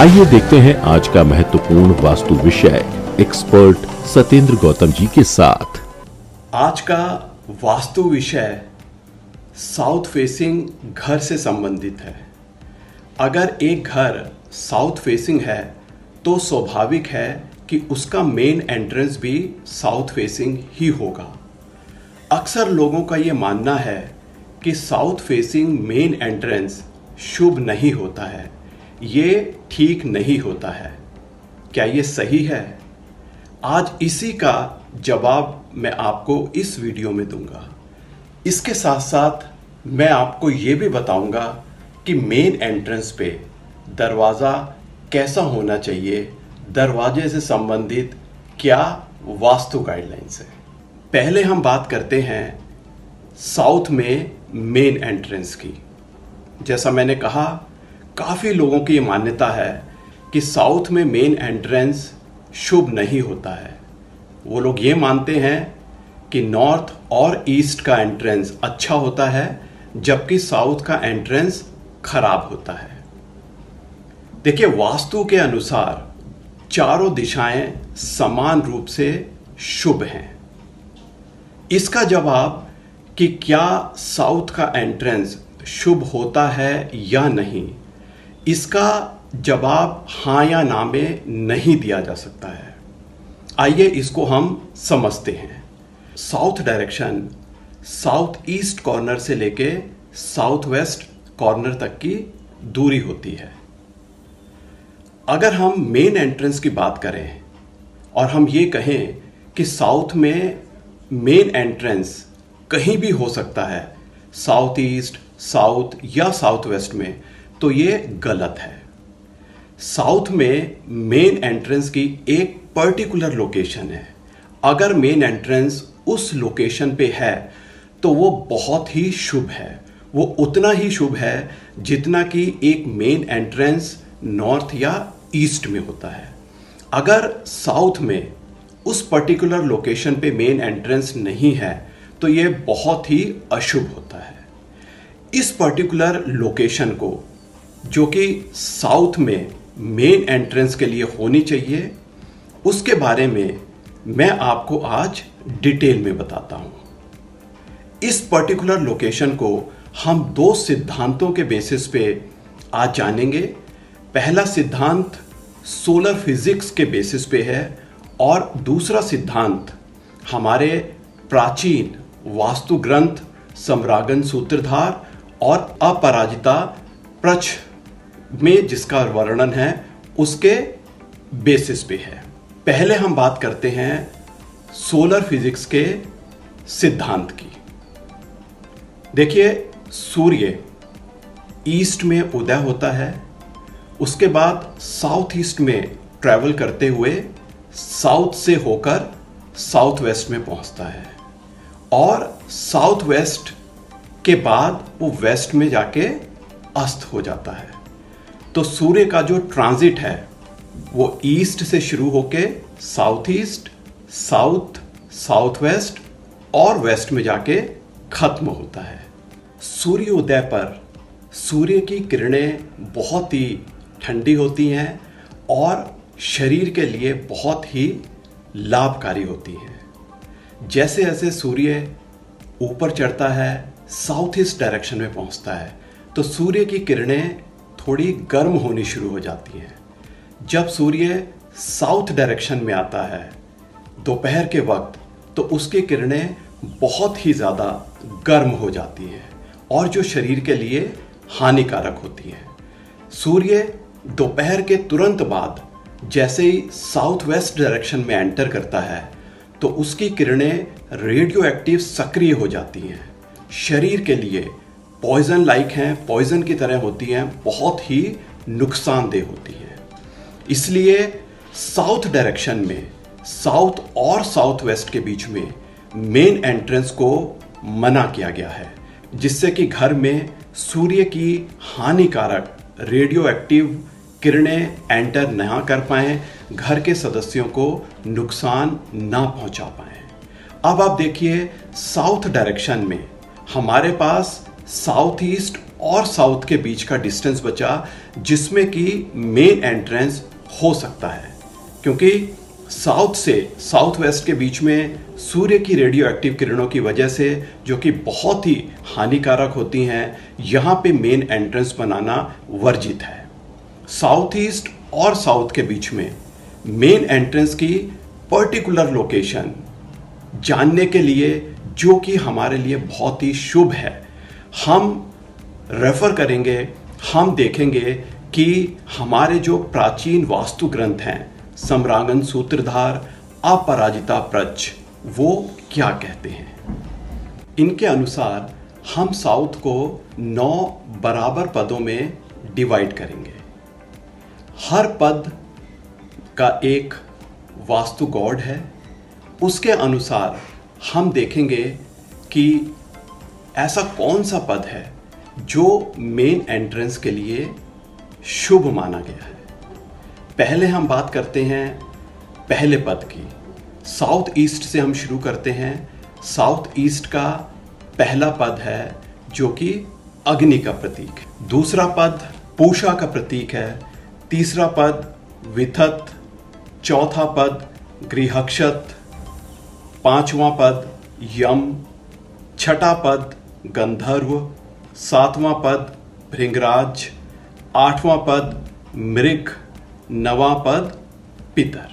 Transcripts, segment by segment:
आइए देखते हैं आज का महत्वपूर्ण वास्तु विषय एक्सपर्ट सत्येंद्र गौतम जी के साथ। आज का वास्तु विषय साउथ फेसिंग घर से संबंधित है। अगर एक घर साउथ फेसिंग है तो स्वाभाविक है कि उसका मेन एंट्रेंस भी साउथ फेसिंग ही होगा। अक्सर लोगों का ये मानना है कि साउथ फेसिंग मेन एंट्रेंस शुभ नहीं होता है, ये ठीक नहीं होता है। क्या ये सही है? आज इसी का जवाब मैं आपको इस वीडियो में दूंगा। इसके साथ साथ मैं आपको ये भी बताऊंगा कि मेन एंट्रेंस पे दरवाज़ा कैसा होना चाहिए, दरवाजे से संबंधित क्या वास्तु गाइडलाइंस है। पहले हम बात करते हैं साउथ में मेन एंट्रेंस की। जैसा मैंने कहा, काफ़ी लोगों की ये मान्यता है कि साउथ में मेन एंट्रेंस शुभ नहीं होता है। वो लोग ये मानते हैं कि नॉर्थ और ईस्ट का एंट्रेंस अच्छा होता है, जबकि साउथ का एंट्रेंस खराब होता है। देखिए, वास्तु के अनुसार चारों दिशाएं समान रूप से शुभ हैं। इसका जवाब कि क्या साउथ का एंट्रेंस शुभ होता है या नहीं, इसका जवाब हाँ या ना में नहीं दिया जा सकता है। आइए इसको हम समझते हैं। South direction south east corner से लेके साउथ वेस्ट कॉर्नर तक की दूरी होती है। अगर हम मेन एंट्रेंस की बात करें और हम ये कहें कि साउथ में मेन एंट्रेंस कहीं भी हो सकता है, साउथ ईस्ट, साउथ या साउथ वेस्ट में, तो ये गलत है। साउथ में मेन एंट्रेंस की एक पर्टिकुलर लोकेशन है। अगर मेन एंट्रेंस उस लोकेशन पे है तो वो बहुत ही शुभ है। वो उतना ही शुभ है जितना कि एक मेन एंट्रेंस नॉर्थ या ईस्ट में होता है। अगर साउथ में उस पर्टिकुलर लोकेशन पे मेन एंट्रेंस नहीं है तो ये बहुत ही अशुभ होता है। इस पर्टिकुलर लोकेशन को, जो कि साउथ में मेन एंट्रेंस के लिए होनी चाहिए, उसके बारे में मैं आपको आज डिटेल में बताता हूं। इस पर्टिकुलर लोकेशन को हम दो सिद्धांतों के बेसिस पे आज जानेंगे। पहला सिद्धांत सोलर फिजिक्स के बेसिस पे है और दूसरा सिद्धांत हमारे प्राचीन वास्तु ग्रंथ सम्रागन सूत्रधार और अपराजिता प्रच में जिसका वर्णन है उसके बेसिस पे है। पहले हम बात करते हैं सोलर फिजिक्स के सिद्धांत की। देखिए, सूर्य ईस्ट में उदय होता है, उसके बाद साउथ ईस्ट में ट्रैवल करते हुए साउथ से होकर साउथ वेस्ट में पहुंचता है और साउथ वेस्ट के बाद वो वेस्ट में जाके अस्त हो जाता है। तो सूर्य का जो ट्रांजिट है वो ईस्ट से शुरू होके south east, south, south west और वेस्ट में जाके खत्म होता है। सूर्योदय पर सूर्य की किरणें बहुत ही ठंडी होती हैं और शरीर के लिए बहुत ही लाभकारी होती हैं। जैसे जैसे सूर्य ऊपर चढ़ता है, साउथ ईस्ट डायरेक्शन में पहुंचता है, तो सूर्य की किरणें थोड़ी गर्म होनी शुरू हो जाती हैं। जब सूर्य साउथ डायरेक्शन में आता है दोपहर के वक्त, तो उसकी किरणें बहुत ही ज़्यादा गर्म हो जाती हैं और जो शरीर के लिए हानिकारक होती हैं। सूर्य दोपहर के तुरंत बाद जैसे ही साउथ वेस्ट डायरेक्शन में एंटर करता है तो उसकी किरणें रेडियो एक्टिव सक्रिय हो जाती हैं। शरीर के लिए पॉइजन लाइक हैं, पॉइजन की तरह होती हैं, बहुत ही नुकसानदेह होती हैं। इसलिए साउथ डायरेक्शन में, साउथ और साउथ वेस्ट के बीच में मेन एंट्रेंस को मना किया गया है, जिससे कि घर में सूर्य की हानिकारक रेडियो एक्टिव किरणें एंटर ना कर पाएं, घर के सदस्यों को नुकसान ना पहुंचा पाएं। अब आप देखिए, साउथ डायरेक्शन में हमारे पास साउथ ईस्ट और साउथ के बीच का डिस्टेंस बचा, जिसमें कि मेन एंट्रेंस हो सकता है। क्योंकि साउथ से साउथ वेस्ट के बीच में सूर्य की रेडियो एक्टिव किरणों की वजह से, जो कि बहुत ही हानिकारक होती हैं, यहाँ पे मेन एंट्रेंस बनाना वर्जित है। साउथ ईस्ट और साउथ के बीच में मेन एंट्रेंस की पर्टिकुलर लोकेशन जानने के लिए, जो कि हमारे लिए बहुत ही शुभ है, हम रेफर करेंगे, हम देखेंगे कि हमारे जो प्राचीन वास्तु ग्रंथ हैं, सम्रांगन सूत्रधार, अपराजिता प्रच, वो क्या कहते हैं। इनके अनुसार हम साउथ को 9 बराबर पदों में डिवाइड करेंगे। हर पद का एक वास्तु गॉड है। उसके अनुसार हम देखेंगे कि ऐसा कौन सा पद है जो मेन एंट्रेंस के लिए शुभ माना गया है। पहले हम बात करते हैं पहले पद की। साउथ ईस्ट से हम शुरू करते हैं। साउथ ईस्ट का पहला पद है जो कि अग्नि का प्रतीक है। दूसरा पद पूषा का प्रतीक है। तीसरा पद विथत, चौथा पद गृहक्षत, पांचवा पद यम, छठा पद गंधर्व, सातवां पद भृंगराज, आठवां पद मृग, नवां पद पितर।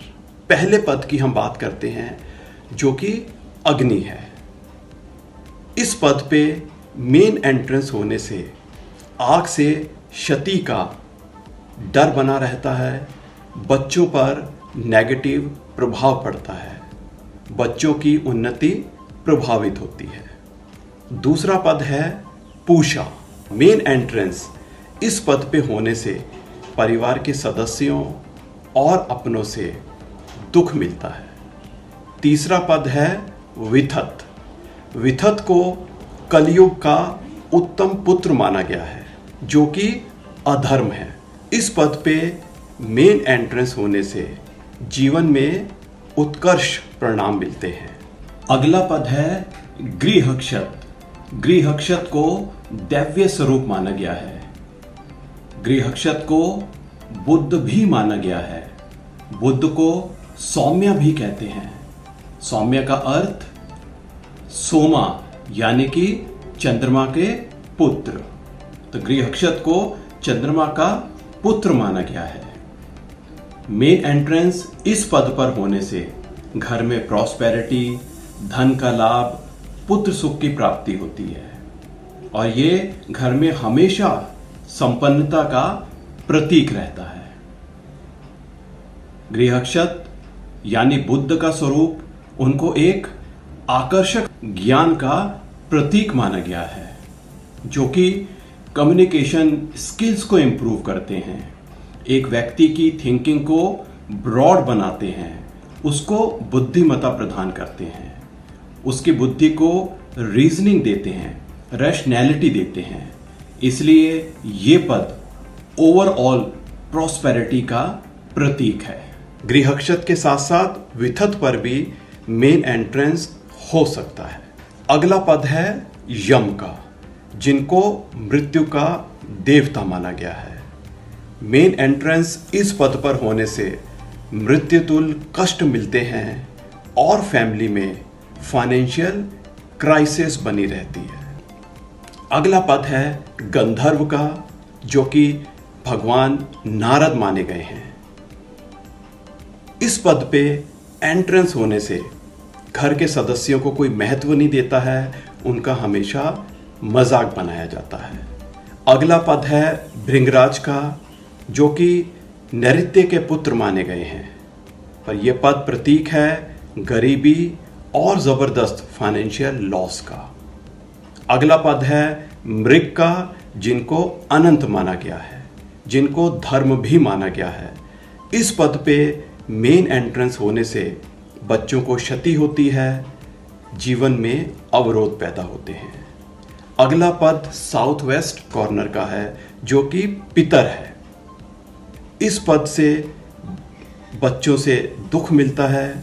पहले पद की हम बात करते हैं जो कि अग्नि है। इस पद पे मेन एंट्रेंस होने से आग से क्षति का डर बना रहता है। बच्चों पर नेगेटिव प्रभाव पड़ता है। बच्चों की उन्नति प्रभावित होती है। दूसरा पद है पूषा। मेन एंट्रेंस इस पद पे होने से परिवार के सदस्यों और अपनों से दुख मिलता है। तीसरा पद है विथत। विथत को कलयुग का उत्तम पुत्र माना गया है, जो कि अधर्म है। इस पद पे मेन एंट्रेंस होने से जीवन में उत्कर्ष परिणाम मिलते हैं। अगला पद है गृहक्षत। गृहक्षत को दैव्य स्वरूप माना गया है। गृहक्षत को बुद्ध भी माना गया है। बुद्ध को सौम्य भी कहते हैं। सौम्य का अर्थ सोमा, यानी कि चंद्रमा के पुत्र। तो गृहक्षत को चंद्रमा का पुत्र माना गया है। मेन एंट्रेंस इस पद पर होने से घर में प्रॉस्पेरिटी, धन का लाभ, पुत्र सुख की प्राप्ति होती है और ये घर में हमेशा संपन्नता का प्रतीक रहता है। गृहक्षत यानी बुद्ध का स्वरूप उनको एक आकर्षक ज्ञान का प्रतीक माना गया है, जो कि कम्युनिकेशन स्किल्स को इंप्रूव करते हैं, एक व्यक्ति की थिंकिंग को ब्रॉड बनाते हैं, उसको बुद्धिमत्ता प्रदान करते हैं, उसकी बुद्धि को रीजनिंग देते हैं, रैशनैलिटी देते हैं। इसलिए ये पद ओवरऑल प्रॉस्पेरिटी का प्रतीक है। गृहक्षत के साथ साथ विथत पर भी मेन एंट्रेंस हो सकता है। अगला पद है यम का, जिनको मृत्यु का देवता माना गया है। मेन एंट्रेंस इस पद पर होने से मृत्युतुल्य कष्ट मिलते हैं और फैमिली में फाइनेंशियल क्राइसिस बनी रहती है। अगला पद है गंधर्व का, जो कि भगवान नारद माने गए हैं। इस पद पे एंट्रेंस होने से घर के सदस्यों को कोई महत्व नहीं देता है, उनका हमेशा मजाक बनाया जाता है। अगला पद है भृंगराज का, जो कि नैऋत्य के पुत्र माने गए हैं, पर यह पद प्रतीक है गरीबी और जबरदस्त फाइनेंशियल लॉस का। अगला पद है मृग का, जिनको अनंत माना गया है, जिनको धर्म भी माना गया है। इस पद पे मेन एंट्रेंस होने से बच्चों को क्षति होती है, जीवन में अवरोध पैदा होते हैं। अगला पद साउथ वेस्ट कॉर्नर का है, जो कि पितर है। इस पद से बच्चों से दुख मिलता है,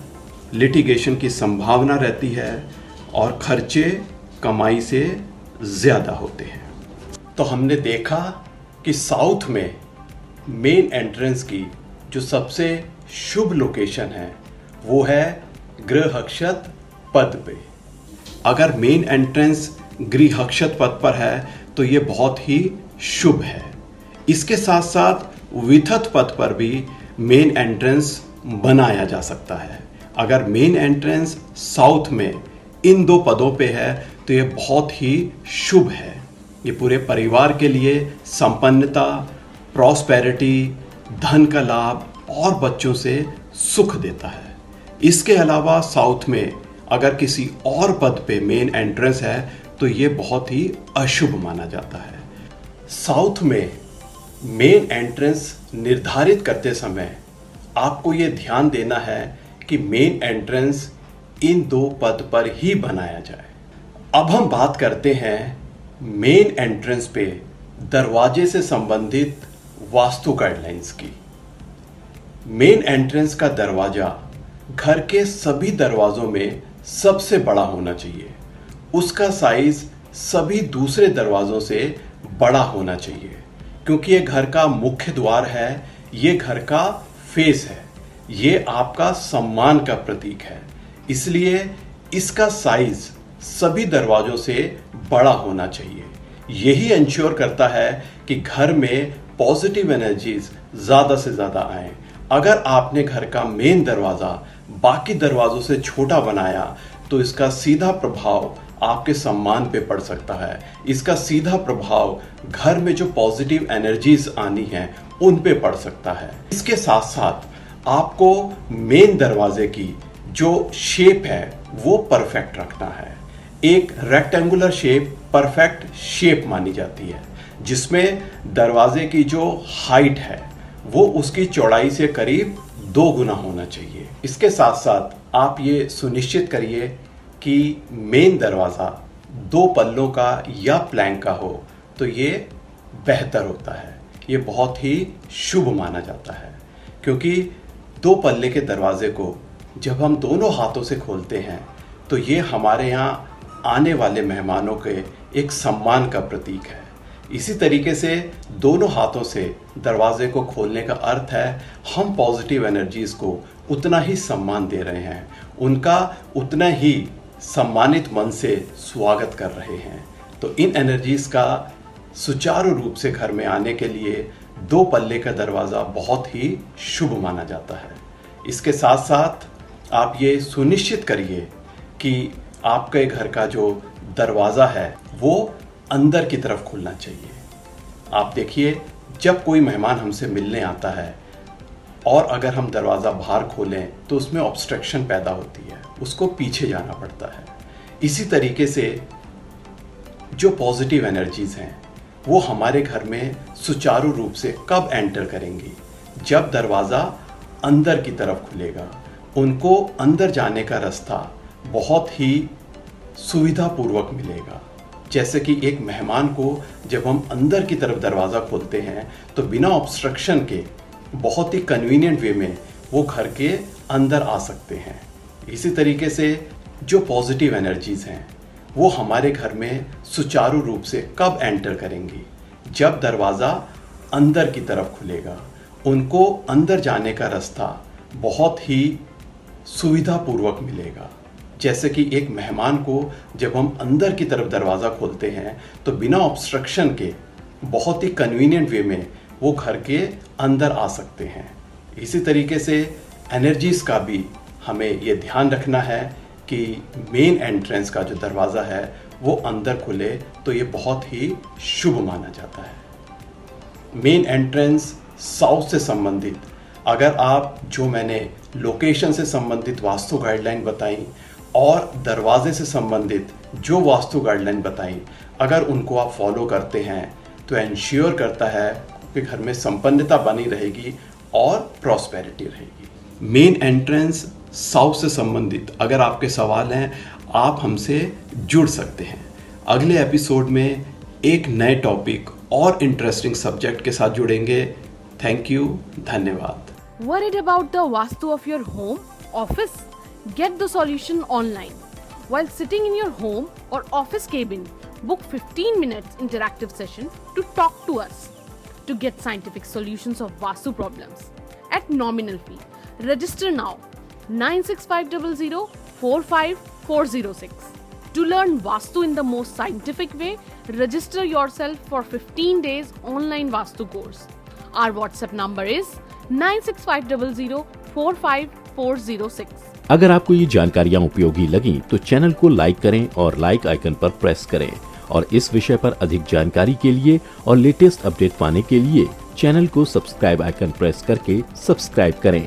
लिटिगेशन की संभावना रहती है और खर्चे कमाई से ज़्यादा होते हैं। तो हमने देखा कि साउथ में मेन एंट्रेंस की जो सबसे शुभ लोकेशन है वो है गृहक्षत पद पे। अगर मेन एंट्रेंस गृहक्षत पद पर है तो ये बहुत ही शुभ है। इसके साथ साथ विथत पद पर भी मेन एंट्रेंस बनाया जा सकता है। अगर मेन एंट्रेंस साउथ में इन दो पदों पे है तो ये बहुत ही शुभ है। ये पूरे परिवार के लिए संपन्नता, प्रॉस्पेरिटी, धन का लाभ और बच्चों से सुख देता है। इसके अलावा साउथ में अगर किसी और पद पे मेन एंट्रेंस है तो ये बहुत ही अशुभ माना जाता है। साउथ में मेन एंट्रेंस निर्धारित करते समय आपको ये ध्यान देना है कि मेन एंट्रेंस इन दो पद पर ही बनाया जाए। अब हम बात करते हैं मेन एंट्रेंस पे दरवाजे से संबंधित वास्तु गाइडलाइंस की। मेन एंट्रेंस का दरवाजा घर के सभी दरवाजों में सबसे बड़ा होना चाहिए। उसका साइज सभी दूसरे दरवाजों से बड़ा होना चाहिए, क्योंकि ये घर का मुख्य द्वार है, ये घर का फेस है, ये आपका सम्मान का प्रतीक है। इसलिए इसका साइज सभी दरवाजों से बड़ा होना चाहिए। यही इंश्योर करता है कि घर में पॉजिटिव एनर्जीज ज़्यादा से ज़्यादा आए। अगर आपने घर का मेन दरवाज़ा बाकी दरवाज़ों से छोटा बनाया तो इसका सीधा प्रभाव आपके सम्मान पे पड़ सकता है। इसका सीधा प्रभाव घर में जो पॉजिटिव एनर्जीज आनी है उन पे पड़ सकता है। इसके साथ साथ आपको मेन दरवाजे की जो शेप है वो परफेक्ट रखना है। एक रेक्टेंगुलर शेप परफेक्ट शेप मानी जाती है, जिसमें दरवाजे की जो हाइट है वो उसकी चौड़ाई से करीब 2 गुना होना चाहिए। इसके साथ साथ आप ये सुनिश्चित करिए कि मेन दरवाज़ा 2 पल्लों का या प्लैंक का हो तो ये बेहतर होता है। ये बहुत ही शुभ माना जाता है, क्योंकि 2 पल्ले के दरवाजे को जब हम दोनों हाथों से खोलते हैं तो ये हमारे यहाँ आने वाले मेहमानों के एक सम्मान का प्रतीक है। इसी तरीके से दोनों हाथों से दरवाजे को खोलने का अर्थ है हम पॉजिटिव एनर्जीज को उतना ही सम्मान दे रहे हैं, उनका उतना ही सम्मानित मन से स्वागत कर रहे हैं। तो इन एनर्जीज का सुचारू रूप से घर में आने के लिए 2 पल्ले का दरवाज़ा बहुत ही शुभ माना जाता है। इसके साथ साथ आप ये सुनिश्चित करिए कि आपके घर का जो दरवाज़ा है वो अंदर की तरफ खुलना चाहिए। आप देखिए, जब कोई मेहमान हमसे मिलने आता है और अगर हम दरवाज़ा बाहर खोलें तो उसमें ऑब्स्ट्रक्शन पैदा होती है, उसको पीछे जाना पड़ता है। इसी तरीके से जो पॉजिटिव एनर्जीज हैं वो हमारे घर में सुचारू रूप से कब एंटर करेंगी, जब दरवाज़ा अंदर की तरफ खुलेगा। उनको अंदर जाने का रास्ता बहुत ही सुविधापूर्वक मिलेगा। जैसे कि एक मेहमान को जब हम अंदर की तरफ दरवाज़ा खोलते हैं तो बिना ऑब्स्ट्रक्शन के बहुत ही कन्वीनियंट वे में वो घर के अंदर आ सकते हैं। इसी तरीके से जो पॉजिटिव एनर्जीज हैं वो हमारे घर में सुचारू रूप से कब एंटर करेंगी, जब दरवाज़ा अंदर की तरफ खुलेगा। उनको अंदर जाने का रास्ता बहुत ही सुविधापूर्वक मिलेगा। जैसे कि एक मेहमान को जब हम अंदर की तरफ दरवाज़ा खोलते हैं तो बिना ऑब्स्ट्रक्शन के बहुत ही कन्वीनियंट वे में वो घर के अंदर आ सकते हैं। इसी तरीके से एनर्जीज़ का भी हमें ये ध्यान रखना है कि मेन एंट्रेंस का जो दरवाज़ा है वो अंदर खुले तो ये बहुत ही शुभ माना जाता है। मेन एंट्रेंस साउथ से संबंधित अगर आप जो मैंने लोकेशन से संबंधित वास्तु गाइडलाइन बताई और दरवाजे से संबंधित जो वास्तु गाइडलाइन बताई, अगर उनको आप फॉलो करते हैं तो एंश्योर करता है कि घर में संपन्नता बनी रहेगी और प्रॉस्पेरिटी रहेगी। मेन एंट्रेंस साउथ से संबंधित अगर आपके सवाल हैं आप हमसे जुड़ सकते हैं। अगले एपिसोड में एक नए टॉपिक और इंटरेस्टिंग सब्जेक्ट के साथ जुड़ेंगे। थैंक यू, धन्यवाद। Worried about the Vastu of your home, office? Get the solution online. While sitting in your home or office cabin, Book 15 minutes interactive session to talk to us to get scientific solutions of Vastu problems at nominal fee. Register now 96500 45406. To learn Vastu in the most scientific way, register yourself for 15 days online Vastu course. Our WhatsApp number is 96500 45406. अगर आपको ये जानकारियाँ उपयोगी लगी तो channel को like करें और लाइक आइकन पर प्रेस करें और इस विषय पर अधिक जानकारी के लिए और लेटेस्ट अपडेट पाने के लिए चैनल को सब्सक्राइब आइकन प्रेस करके सब्सक्राइब करें।